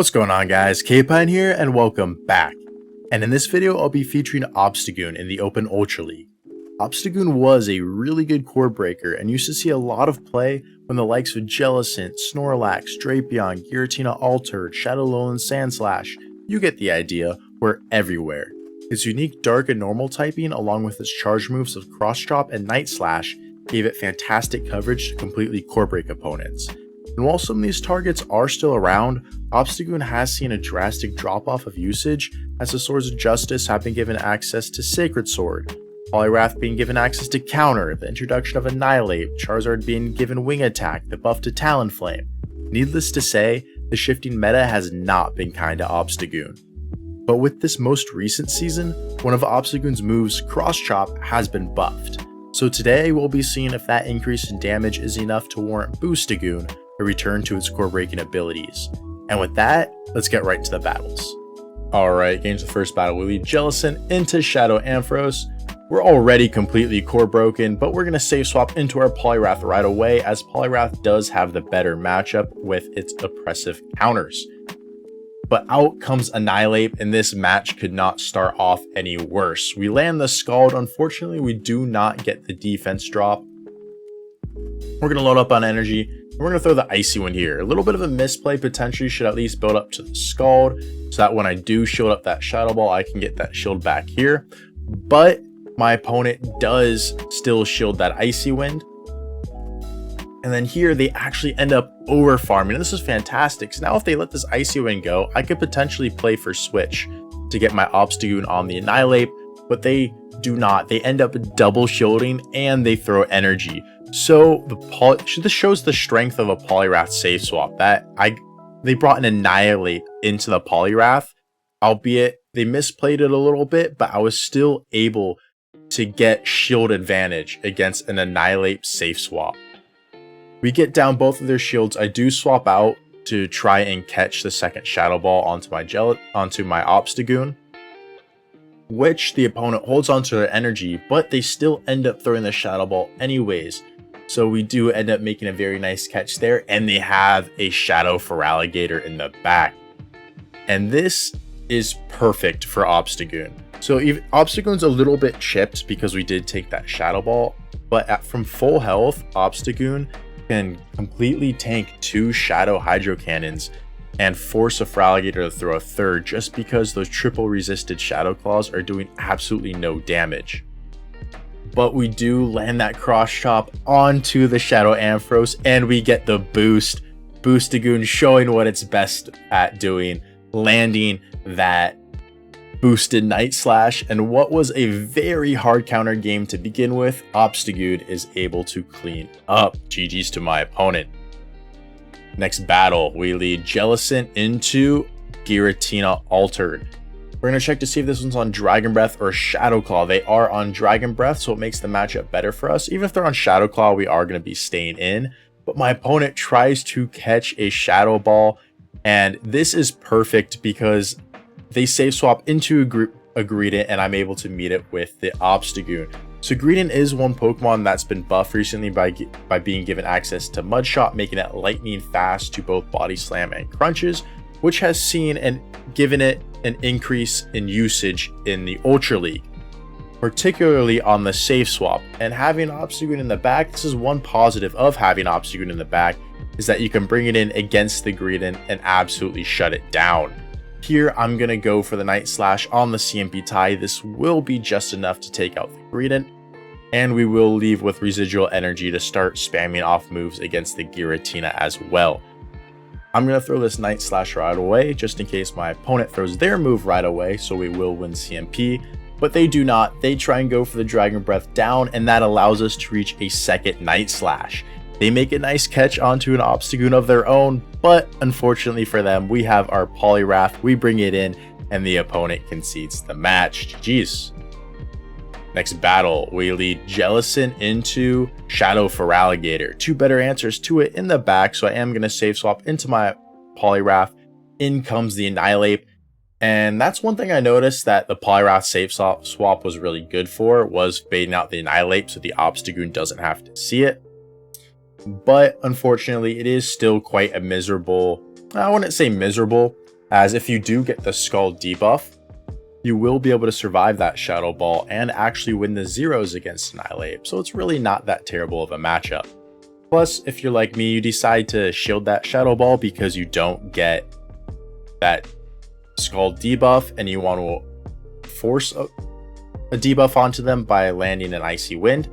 What's going on, guys? K-Pine here and welcome back. And in this video I'll be featuring Obstagoon in the Open Ultra League. Obstagoon was a really good core breaker and used to see a lot of play when the likes of Jellicent, Snorlax, Drapion, Giratina Lead, Alolan, Sandslash, you get the idea, were everywhere. Its unique dark and normal typing along with its charge moves of Cross Chop and Night Slash gave it fantastic coverage to completely core break opponents. And while some of these targets are still around, Obstagoon has seen a drastic drop-off of usage as the Swords of Justice have been given access to Sacred Sword, Poliwrath being given access to Counter, the introduction of Annihilape, Charizard being given Wing Attack, the buff to Talonflame. Needless to say, the shifting meta has not been kind to Obstagoon. But with this most recent season, one of Obstagoon's moves, Cross Chop, has been buffed. So today we'll be seeing if that increase in damage is enough to warrant Boostagoon a return to its core breaking abilities. And with that, let's get right to the battles. Alright, getting to the first battle, we lead Jellicent into Shadow Ampharos. We're already completely core broken, but we're going to safe swap into our Poliwrath right away, as Poliwrath does have the better matchup with its oppressive counters. But out comes Annihilape, and this match could not start off any worse. We land the Scald. Unfortunately, we do not get the defense drop. We're going to load up on energy. We're going to throw the Icy Wind here. A little bit of a misplay potentially, should at least build up to the Scald, so that when I do shield up that Shadow Ball, I can get that shield back here. But my opponent does still shield that Icy Wind. And then here they actually end up over farming. And this is fantastic. So now if they let this Icy Wind go, I could potentially play for switch to get my Obstagoon on the Annihilape, but they do not. They end up double shielding and they throw energy. So this shows the strength of a Poliwrath safe swap. They brought an Annihilape into the Poliwrath, albeit they misplayed it a little bit, but I was still able to get shield advantage against an Annihilape safe swap. We get down both of their shields. I do swap out to try and catch the second Shadow Ball onto my Obstagoon, which the opponent holds onto their energy, but they still end up throwing the Shadow Ball anyways. So we do end up making a very nice catch there, and they have a Shadow Feraligatr in the back. And this is perfect for Obstagoon. So Obstagoon's a little bit chipped because we did take that Shadow Ball, but from full health, Obstagoon can completely tank 2 Shadow Hydro Cannons and force a Feraligatr to throw a third just because those triple resisted Shadow Claws are doing absolutely no damage. But we do land that Cross Chop onto the Shadow Ampharos and we get the boost. Boostagoon showing what it's best at doing, landing that boosted Night Slash, and what was a very hard counter game to begin with, Obstagoon is able to clean up. GG's to my opponent. Next battle, we lead Jellicent into Giratina Lead. We're going to check to see if this one's on Dragon Breath or Shadow Claw. They are on Dragon Breath, so it makes the matchup better for us. Even if they're on Shadow Claw, we are going to be staying in. But my opponent tries to catch a Shadow Ball, and this is perfect because they safe swap into a Greedent, and I'm able to meet it with the Obstagoon. So Greedent is one Pokemon that's been buffed recently by being given access to Mud Shot, making it lightning fast to both Body Slam and Crunches, which has seen and given it an increase in usage in the Ultra League, particularly on the safe swap. And having Obstagoon in the back, this is one positive of having Obstagoon in the back, is that you can bring it in against the Greedent and absolutely shut it down. Here, I'm going to go for the Night Slash on the CMP tie. This will be just enough to take out the Greedent, and we will leave with residual energy to start spamming off moves against the Giratina as well. I'm going to throw this Night Slash right away, just in case my opponent throws their move right away, so we will win CMP. But they do not. They try and go for the Dragon Breath down, and that allows us to reach a second Night Slash. They make a nice catch onto an Obstagoon of their own, but unfortunately for them, we have our Poliwrath, we bring it in, and the opponent concedes the match. GG's. Next battle, we lead Jellicent into Shadow Feraligatr. 2 better answers to it in the back, so I am going to safe swap into my Poliwrath. In comes the Annihilape, and that's one thing I noticed that the Poliwrath safe swap was really good for, was baiting out the Annihilape so the Obstagoon doesn't have to see it. But unfortunately, it is still quite a miserable, I wouldn't say miserable, as if you do get the Scald debuff, you will be able to survive that Shadow Ball and actually win the zeros against Annihilape, so it's really not that terrible of a matchup. Plus, if you're like me, you decide to shield that Shadow Ball because you don't get that Scald debuff and you want to force a debuff onto them by landing an Icy Wind.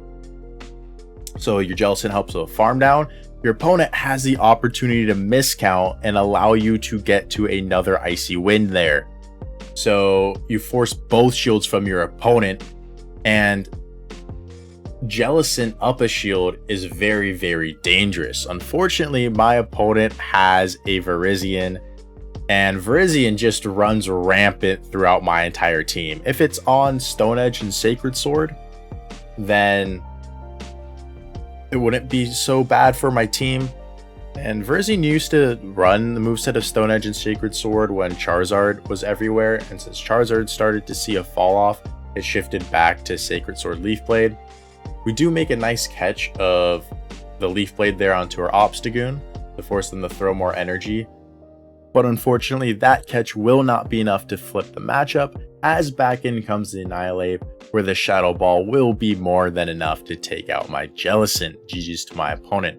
So your Jellicent helps with a farm down. Your opponent has the opportunity to miscount and allow you to get to another Icy Wind there. So you force both shields from your opponent, and Jellicent up a shield is very, very dangerous. Unfortunately, my opponent has a Virizion, and Virizion just runs rampant throughout my entire team. If it's on Stone Edge and Sacred Sword, then it wouldn't be so bad for my team. And Virizion used to run the moveset of Stone Edge and Sacred Sword when Charizard was everywhere, and since Charizard started to see a fall off, it shifted back to Sacred Sword Leaf Blade. We do make a nice catch of the Leaf Blade there onto our Obstagoon to force them to throw more energy, but unfortunately that catch will not be enough to flip the matchup, as back in comes the Annihilape, where the Shadow Ball will be more than enough to take out my Jellicent. GG's to my opponent.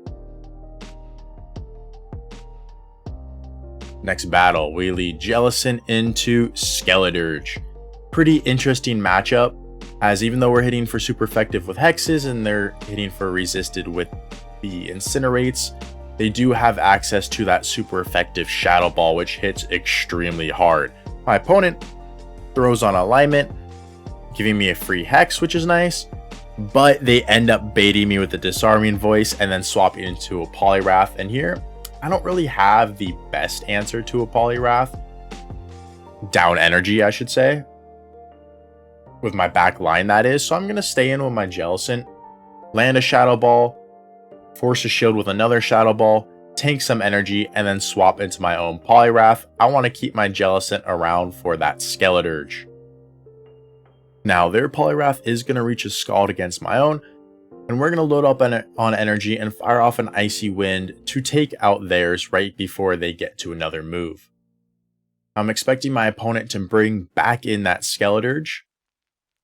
Next battle, we lead Jellicent into Skeledirge. Pretty interesting matchup, as even though we're hitting for super effective with hexes and they're hitting for resisted with the incinerates, they do have access to that super effective Shadow Ball, which hits extremely hard. My opponent throws on alignment, giving me a free hex, which is nice, but they end up baiting me with the disarming voice and then swapping into a Poliwrath. And here, I don't really have the best answer to a Poliwrath. Down energy, I should say. With my back line, that is. So I'm going to stay in with my Jellicent, land a Shadow Ball, force a shield with another Shadow Ball, tank some energy, and then swap into my own Poliwrath. I want to keep my Jellicent around for that Skeledirge. Now, their Poliwrath is going to reach a Scald against my own, and we're going to load up on energy and fire off an Icy Wind to take out theirs right before they get to another move. I'm expecting my opponent to bring back in that Skeledirge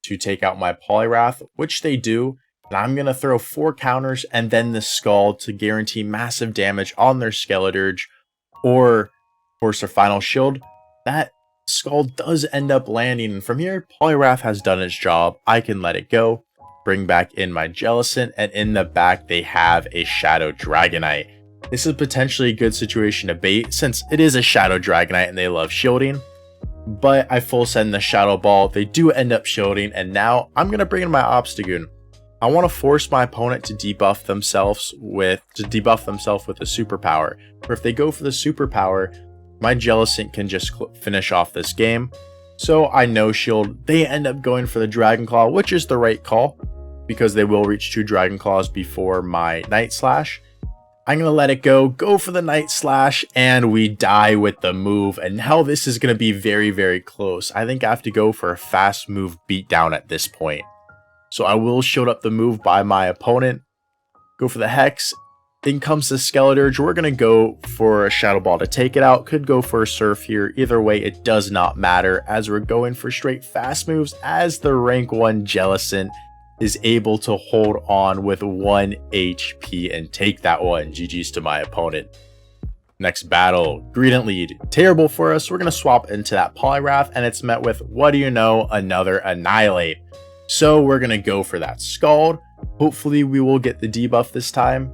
to take out my Poliwrath, which they do, and I'm going to throw 4 counters and then the Scald to guarantee massive damage on their Skeledirge or force their final shield. That Scald does end up landing, and from here, Poliwrath has done its job. I can let it go, bring back in my Jellicent, and in the back they have a Shadow Dragonite. This is potentially a good situation to bait since it is a Shadow Dragonite and they love shielding. But I full send the Shadow Ball, they do end up shielding, and now I'm going to bring in my Obstagoon. I want to force my opponent to debuff themselves with a superpower. Or if they go for the superpower, my Jellicent can just finish off this game. So I no shield, they end up going for the Dragon Claw, which is the right call, because they will reach 2 Dragon Claws before my Night Slash. I'm going to let it go for the Night Slash, and we die with the move. And now this is going to be very, very close. I think I have to go for a fast move beatdown at this point. So I will shield up the move by my opponent, go for the Hex. Then comes the Skeledirge. We're going to go for a Shadow Ball to take it out. Could go for a Surf here. Either way, it does not matter, as we're going for straight fast moves, as the rank 1 Jellicent is able to hold on with 1 HP and take that one. GG's to my opponent. Next battle, Greedent Lead. Terrible for us. We're going to swap into that Poliwrath, and it's met with, what do you know, another Annihilape. So we're going to go for that Scald. Hopefully we will get the debuff this time.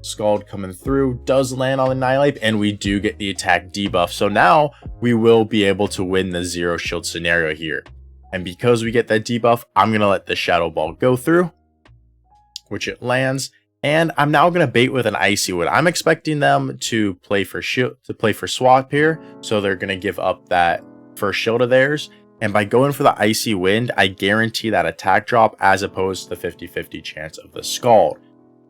Scald coming through, does land on the Annihilape, and we do get the attack debuff. So now we will be able to win the 0 shield scenario here. And because we get that debuff, I'm going to let the Shadow Ball go through, which it lands. And I'm now going to bait with an Icy Wind. I'm expecting them to play for swap here. So they're going to give up that first shield of theirs. And by going for the Icy Wind, I guarantee that attack drop as opposed to the 50-50 chance of the Scald.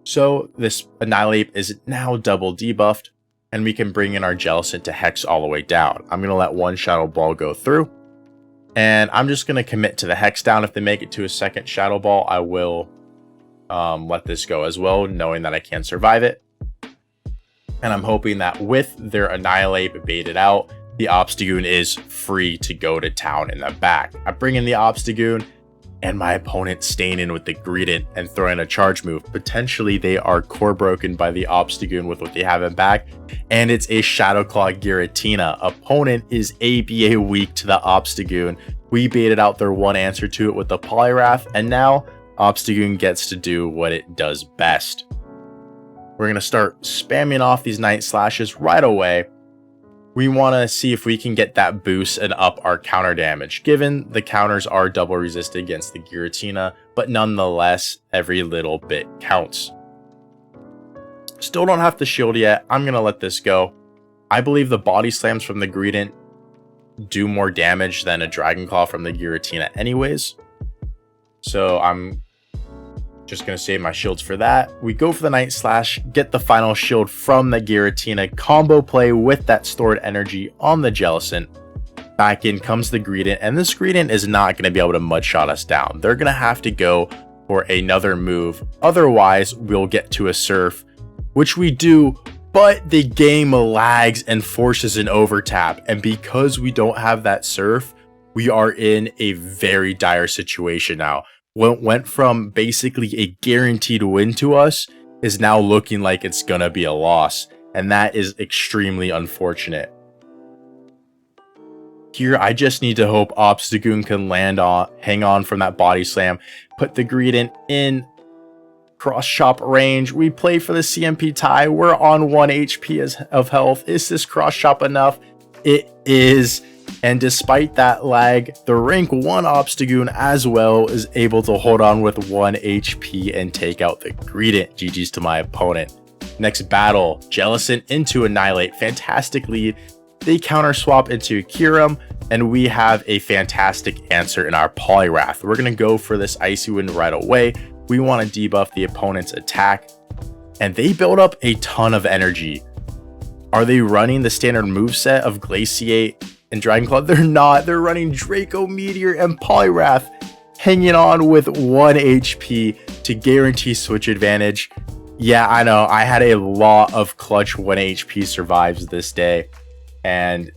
So this Annihilape is now double debuffed, and we can bring in our Jellicent to Hex all the way down. I'm going to let 1 Shadow Ball go through. And I'm just going to commit to the Hex down. If they make it to a second Shadow Ball, I will let this go as well, knowing that I can survive it. And I'm hoping that with their Annihilape baited out, the Obstagoon is free to go to town in the back. I bring in the Obstagoon, and my opponent staying in with the Greedent and throwing a charge move. Potentially they are core broken by the Obstagoon with what they have in back, and it's a Shadow Claw Giratina. Opponent is ABA weak to the Obstagoon. We baited out their one answer to it with the Poliwrath, and now Obstagoon gets to do what it does best. We're going to start spamming off these Night Slashes right away. We want to see if we can get that boost and up our counter damage, given the counters are double resisted against the Giratina, but nonetheless, every little bit counts. Still don't have the shield yet. I'm going to let this go. I believe the body slams from the Greedent do more damage than a Dragon Claw from the Giratina anyways. So I'm just going to save my shields for that. We go for the Night Slash, get the final shield from the Giratina, combo play with that stored energy on the Jellicent. Back in comes the Greedent, and this Greedent is not going to be able to mudshot us down. They're going to have to go for another move. Otherwise, we'll get to a Surf, which we do, but the game lags and forces an overtap. And because we don't have that Surf, we are in a very dire situation now. What went from basically a guaranteed win to us is now looking like it's gonna be a loss, and that is extremely unfortunate. Here, I just need to hope Obstagoon can hang on from that body slam, put the Greedent in cross chop range. We play for the CMP tie. We're on 1 HP of health. Is this cross chop enough? It is. And despite that lag, the rank 1 Obstagoon as well is able to hold on with 1 HP and take out the Greedent. GG's to my opponent. Next battle, Jellicent into Annihilape. Fantastic lead. They counter swap into Kyurem, and we have a fantastic answer in our Poliwrath. We're going to go for this Icy Wind right away. We want to debuff the opponent's attack, and they build up a ton of energy. Are they running the standard moveset of Glaciate and Dragon Claw? They're not. They're running Draco Meteor and Poliwrath, hanging on with 1 HP to guarantee switch advantage. Yeah, I know. I had a lot of clutch 1 HP survives this day, and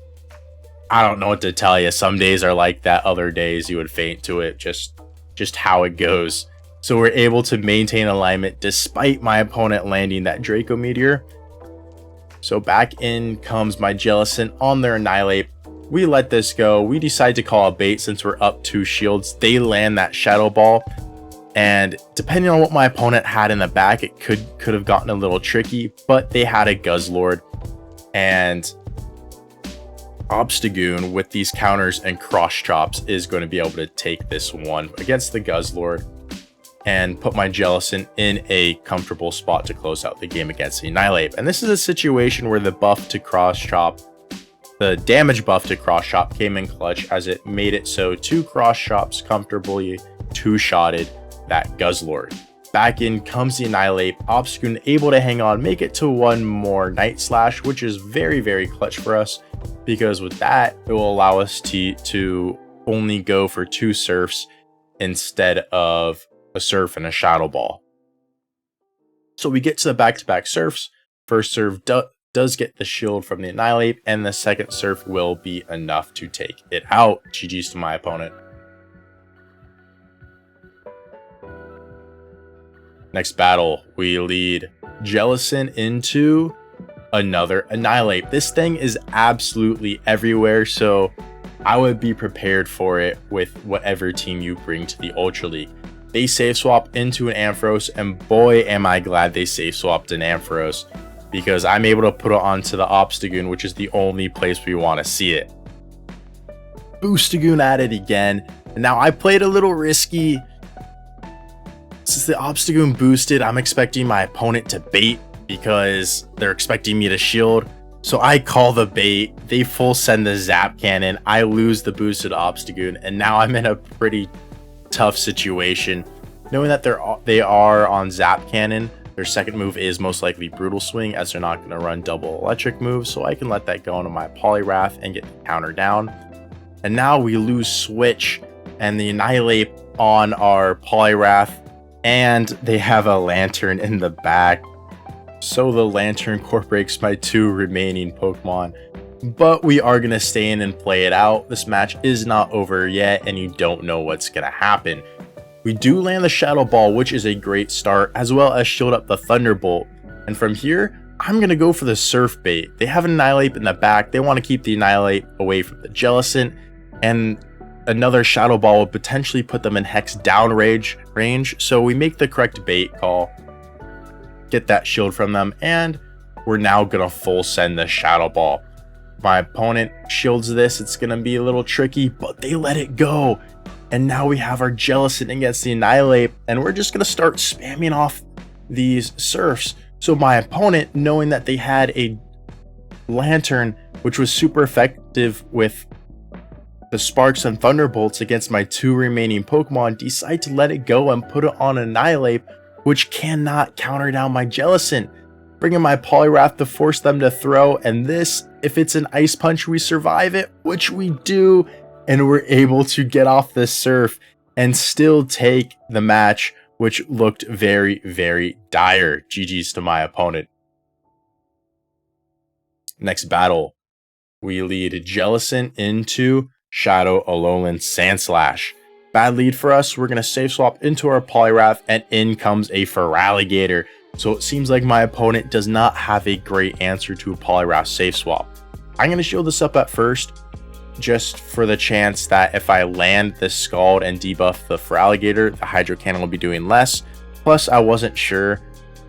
I don't know what to tell you. Some days are like that. Other days you would faint to it. Just how it goes. So we're able to maintain alignment despite my opponent landing that Draco Meteor. So back in comes my Jellicent on their Annihilape. We let this go. We decide to call a bait since we're up 2 shields. They land that Shadow Ball, and depending on what my opponent had in the back, it could have gotten a little tricky, but they had a Guzzlord, and Obstagoon with these counters and cross chops is going to be able to take this one against the Guzzlord and put my Jellicent in a comfortable spot to close out the game against the Annihilape. And this is a situation where the buff to cross chop, the damage buff to cross chop came in clutch, as it made it so 2 cross chops comfortably 2-shotted that Guzzlord. Back in comes the Annihilape. Obstagoon able to hang on, make it to 1 more Night Slash, which is very, very clutch for us, because with that, it will allow us to only go for 2 Surfs instead of a Surf and a Shadow Ball. So we get to the back-to-back Surfs. First Surf does get the shield from the Annihilape, and the second Surf will be enough to take it out. GG's to my opponent. Next battle, we lead Jellicent into another Annihilape. This thing is absolutely everywhere, so I would be prepared for it with whatever team you bring to the Ultra League. They safe swap into an Ampharos, and boy am I glad they safe swapped an Ampharos, because I'm able to put it onto the Obstagoon, which is the only place we want to see it. Boostagoon at it again, and now I played a little risky. Since the Obstagoon boosted, I'm expecting my opponent to bait because they're expecting me to shield. So I call the bait, they full send the Zap Cannon, I lose the boosted Obstagoon, and now I'm in a pretty tough situation. Knowing that they are on Zap Cannon, their second move is most likely Brutal Swing, as they're not going to run double electric moves, so I can let that go into my Poliwrath and get the counter down. And now we lose Switch and the Annihilape on our Poliwrath, and they have a Lantern in the back. So the Lantern core breaks my 2 remaining Pokemon. but we are going to stay in and play it out. This match is not over yet, and you don't know what's going to happen. We do land the Shadow Ball, which is a great start, as well as shield up the Thunderbolt. And from here, I'm going to go for the Surf Bait. They have an Annihilape in the back. They want to keep the Annihilape away from the Jellicent, and another Shadow Ball would potentially put them in Hex down range. So we make the correct bait call, get that shield from them, and we're now going to full send the Shadow Ball. My opponent shields this. It's going to be a little tricky, but they let it go. And now we have our Jellicent against the Annihilape, and we're just going to start spamming off these Surfs. So my opponent, knowing that they had a Lantern, which was super effective with the Sparks and Thunderbolts against my 2 remaining Pokemon, decide to let it go and put it on Annihilape, which cannot counter down my Jellicent. Bringing my Poliwrath to force them to throw, and this, if it's an Ice Punch, we survive it, which we do, and we're able to get off this Surf and still take the match, which looked very, very dire. GG's to my opponent. Next battle, we lead Jellicent into Shadow Alolan Sandslash. Bad lead for us. We're going to safe swap into our Poliwrath, and in comes a Feraligatr. So it seems like my opponent does not have a great answer to a Poliwrath safe swap. I'm going to shield this up at first, just for the chance that if I land this Scald and debuff the Feraligatr, the Hydro Cannon will be doing less. Plus, I wasn't sure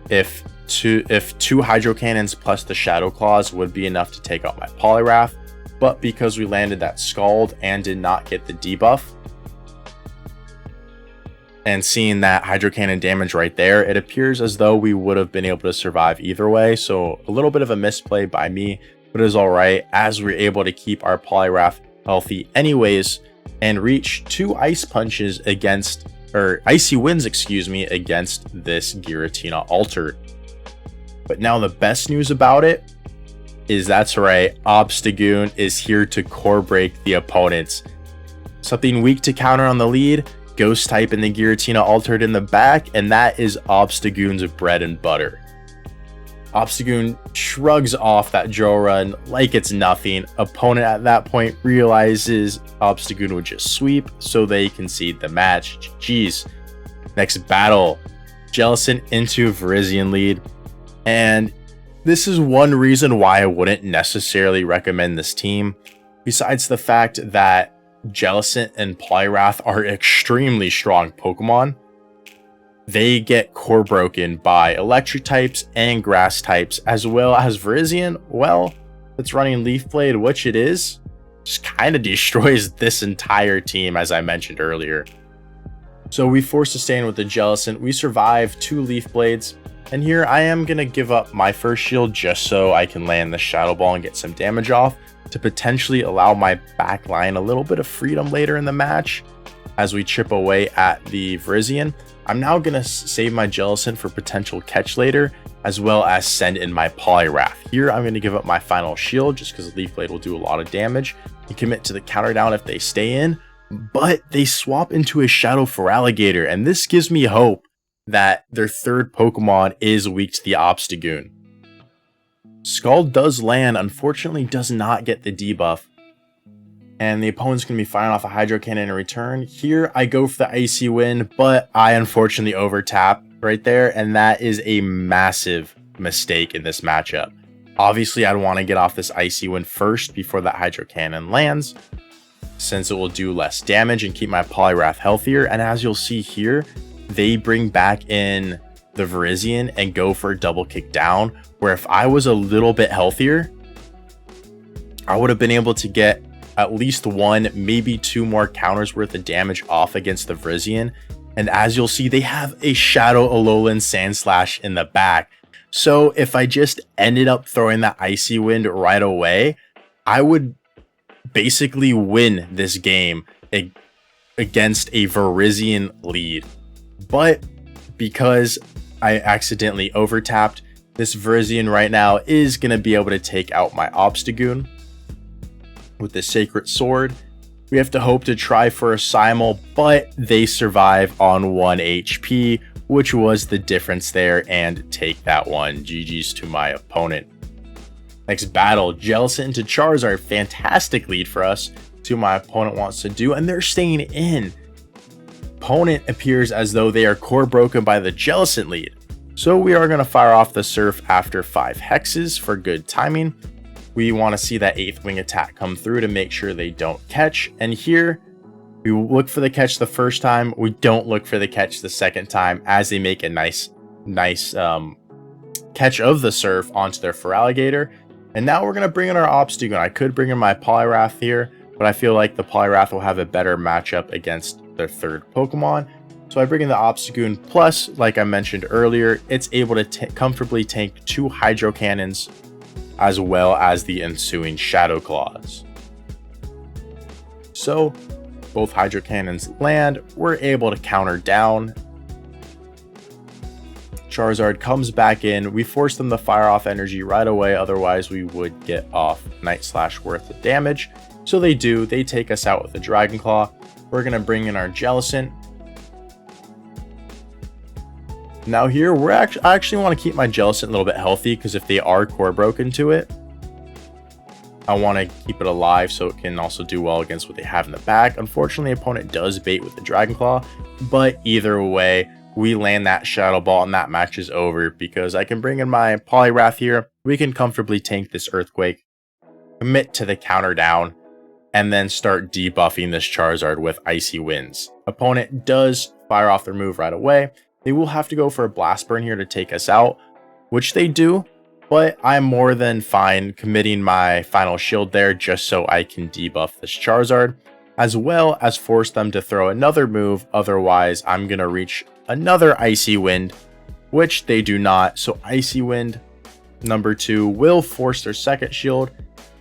if two Hydro Cannons plus the Shadow Claws would be enough to take out my Poliwrath. But because we landed that Scald and did not get the debuff, and seeing that Hydro Cannon damage right there, it appears as though we would have been able to survive either way. So a little bit of a misplay by me, but it is all right, as we're able to keep our Poliwrath healthy anyways and reach 2 Ice Punches against, or Icy Winds, excuse me, against this Giratina Altered. But now the best news about it is, that's right, Obstagoon is here to core break the opponents. Something weak to counter on the lead, Ghost type in the Giratina Altered in the back, and that is Obstagoon's bread and butter. Obstagoon shrugs off that drill run like it's nothing. Opponent at that point realizes Obstagoon would just sweep, so they concede the match. Jeez. Next battle, Jellicent into Virizion Lead. And this is one reason why I wouldn't necessarily recommend this team, besides the fact that Jellicent and Poliwrath are extremely strong Pokemon. They get core broken by electric types and grass types, as well as Virizion. Well, it's running Leaf Blade, which it is, just kind of destroys this entire team, as I mentioned earlier. So we forced to stand with the Jellicent. We survive 2 Leaf Blades, and here I am going to give up my first shield just so I can land the Shadow Ball and get some damage off, to potentially allow my back line a little bit of freedom later in the match as we chip away at the Virizion. I'm now going to save my Jellicent for potential catch later, as well as send in my Poliwrath. Here I'm going to give up my final shield just because Leaf Blade will do a lot of damage and commit to the counter down if they stay in, but they swap into a Shadow Feraligatr, and this gives me hope that their third Pokemon is weak to the Obstagoon. Scald does land, unfortunately does not get the debuff, and the opponent's going to be firing off a Hydro Cannon in return. Here I go for the Icy Wind, but I unfortunately overtap right there, and that is a massive mistake in this matchup. Obviously I'd want to get off this Icy Wind first before that Hydro Cannon lands, since it will do less damage and keep my Poliwrath healthier. And as you'll see here, they bring back in the Virizion and go for a double kick down, where if I was a little bit healthier, I would have been able to get at least 1, maybe 2 more counters worth of damage off against the Virizion. And as you'll see, they have a Shadow Alolan Sandslash in the back. So if I just ended up throwing that Icy Wind right away, I would basically win this game against a Virizion lead. But because I accidentally overtapped, this Virizion right now is going to be able to take out my Obstagoon with the Sacred Sword. We have to hope to try for a Simul, but they survive on 1 HP, which was the difference there, and take that one. GG's to my opponent. Next battle, Jellicent into Charizard. Fantastic lead for us. See what my opponent wants to do, and they're staying in. Opponent appears as though they are core broken by the Jellicent lead. So we are going to fire off the Surf after 5 hexes for good timing. We want to see that 8th wing attack come through to make sure they don't catch. And here, we look for the catch the first time. We don't look for the catch the second time, as they make a nice catch of the Surf onto their Feraligatr. And now we're going to bring in our Obstagoon. I could bring in my Poliwrath here, but I feel like the Poliwrath will have a better matchup against their third Pokemon. So I bring in the Obstagoon, plus, like I mentioned earlier, it's able to comfortably tank 2 Hydro Cannons, as well as the ensuing Shadow Claws. So both Hydro Cannons land, we're able to counter down. Charizard comes back in, we force them to fire off energy right away, otherwise we would get off Night Slash worth of damage. So they do, they take us out with a Dragon Claw. We're going to bring in our Jellicent. Now here, I actually want to keep my Jellicent a little bit healthy, because if they are core broken to it, I want to keep it alive so it can also do well against what they have in the back. Unfortunately, the opponent does bait with the Dragon Claw, but either way, we land that Shadow Ball and that match is over, because I can bring in my Poliwrath here. We can comfortably tank this Earthquake, commit to the counter down, and then start debuffing this Charizard with Icy Winds. Opponent does fire off their move right away. They will have to go for a Blast Burn here to take us out, which they do, but I'm more than fine committing my final shield there just so I can debuff this Charizard, as well as force them to throw another move. Otherwise, I'm going to reach another Icy Wind, which they do not. So Icy Wind number 2 will force their second shield.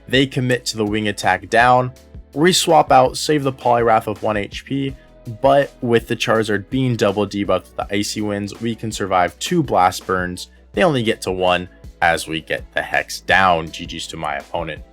They commit to the wing attack down. We swap out, save the Poliwrath with 1 HP, but with the Charizard being double debuffed with the Icy Winds, we can survive 2 Blast Burns. They only get to 1 as we get the Hex down. GG's to my opponent.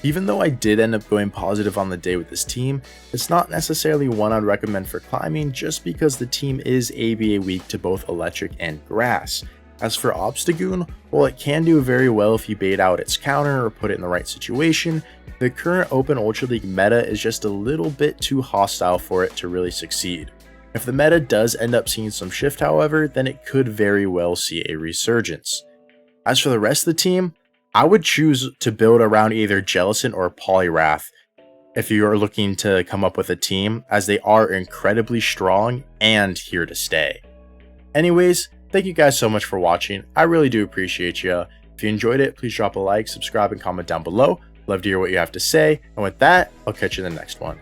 Even though I did end up going positive on the day with this team, it's not necessarily one I'd recommend for climbing, just because the team is ABA weak to both electric and grass. As for Obstagoon, while it can do very well if you bait out its counter or put it in the right situation, the current Open Ultra League meta is just a little bit too hostile for it to really succeed. If the meta does end up seeing some shift, however, then it could very well see a resurgence. As for the rest of the team, I would choose to build around either Jellicent or Poliwrath if you are looking to come up with a team, as they are incredibly strong and here to stay. Anyways, thank you guys so much for watching. I really do appreciate you. If you enjoyed it, please drop a like, subscribe, and comment down below. Love to hear what you have to say. And with that, I'll catch you in the next one.